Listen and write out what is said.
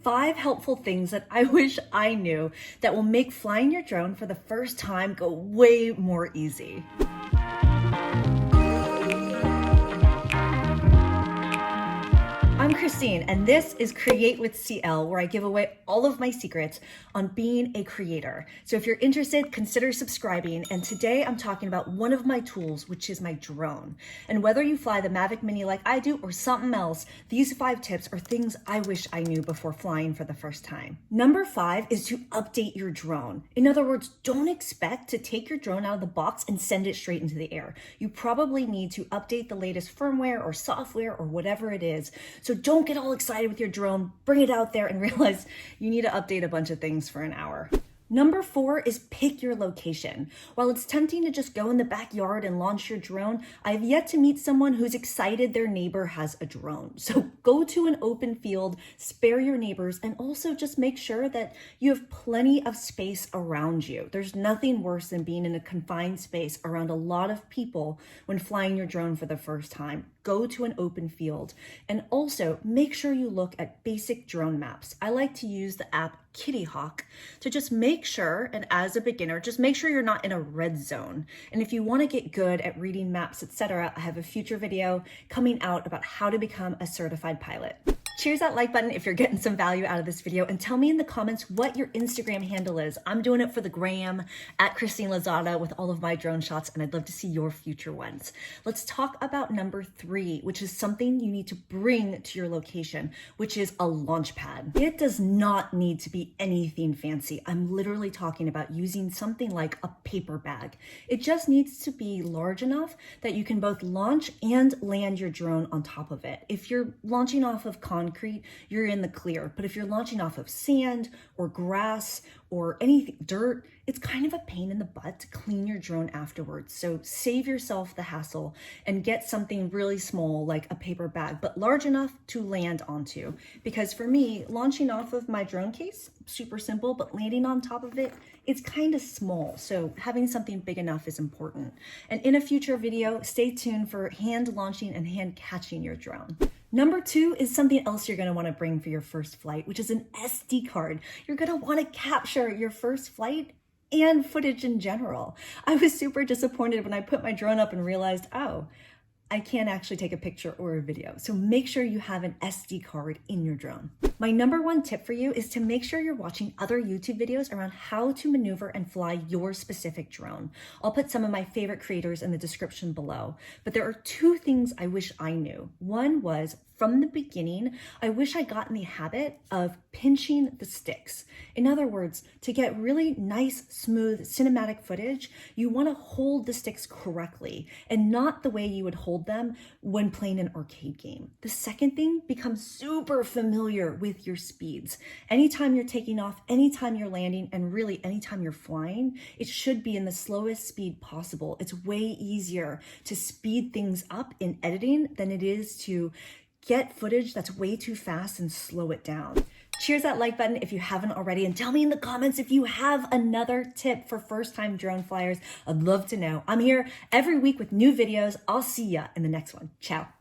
5 helpful things that I wish I knew that will make flying your drone for the first time go way more easy. I'm Christine, and this is Create with CL, where I give away all of my secrets on being a creator. So if you're interested, consider subscribing. And today I'm talking about one of my tools, which is my drone. And whether you fly the Mavic Mini like I do or something else, these 5 tips are things I wish I knew before flying for the first time. Number 5 is to update your drone. In other words, don't expect to take your drone out of the box and send it straight into the air. You probably need to update the latest firmware or software or whatever it is. So don't get all excited with your drone, bring it out there and realize you need to update a bunch of things for an hour. Number 4 is pick your location. While it's tempting to just go in the backyard and launch your drone, I've yet to meet someone who's excited their neighbor has a drone. So go to an open field, spare your neighbors, and also just make sure that you have plenty of space around you. There's nothing worse than being in a confined space around a lot of people when flying your drone for the first time. Go to an open field, and also make sure you look at basic drone maps. I like to use the app Kittyhawk to just make sure, and as a beginner, just make sure you're not in a red zone. And if you want to get good at reading maps, etc., I have a future video coming out about how to become a certified pilot. Cheers that like button if you're getting some value out of this video, and tell me in the comments what your Instagram handle is. I'm doing it for the gram at Christine Lozada with all of my drone shots, and I'd love to see your future ones. Let's talk about number 3, which is something you need to bring to your location, which is a launch pad. It does not need to be anything fancy. I'm literally talking about using something like a paper bag. It just needs to be large enough that you can both launch and land your drone on top of it. If you're launching off of concrete, you're in the clear. But if you're launching off of sand or grass or anything, dirt, it's kind of a pain in the butt to clean your drone afterwards. So save yourself the hassle and get something really small like a paper bag, but large enough to land onto. Because for me, launching off of my drone case, super simple, but landing on top of it, it's kind of small. So having something big enough is important. And in a future video, stay tuned for hand launching and hand catching your drone. Number 2 is something else you're going to want to bring for your first flight, which is an SD card. You're going to want to capture your first flight and footage in general. I was super disappointed when I put my drone up and realized, oh, I can't actually take a picture or a video. So make sure you have an SD card in your drone. My number 1 tip for you is to make sure you're watching other YouTube videos around how to maneuver and fly your specific drone. I'll put some of my favorite creators in the description below, but there are 2 things I wish I knew. One was, from the beginning, I wish I got in the habit of pinching the sticks. In other words, to get really nice, smooth, cinematic footage, you want to hold the sticks correctly and not the way you would hold them when playing an arcade game. The second thing, become super familiar with your speeds. Anytime you're taking off, anytime you're landing, and really anytime you're flying, it should be in the slowest speed possible. It's way easier to speed things up in editing than it is to get footage that's way too fast and slow it down. Cheers that like button if you haven't already, and tell me in the comments if you have another tip for first-time drone flyers. I'd love to know. I'm here every week with new videos. I'll see ya in the next one. Ciao.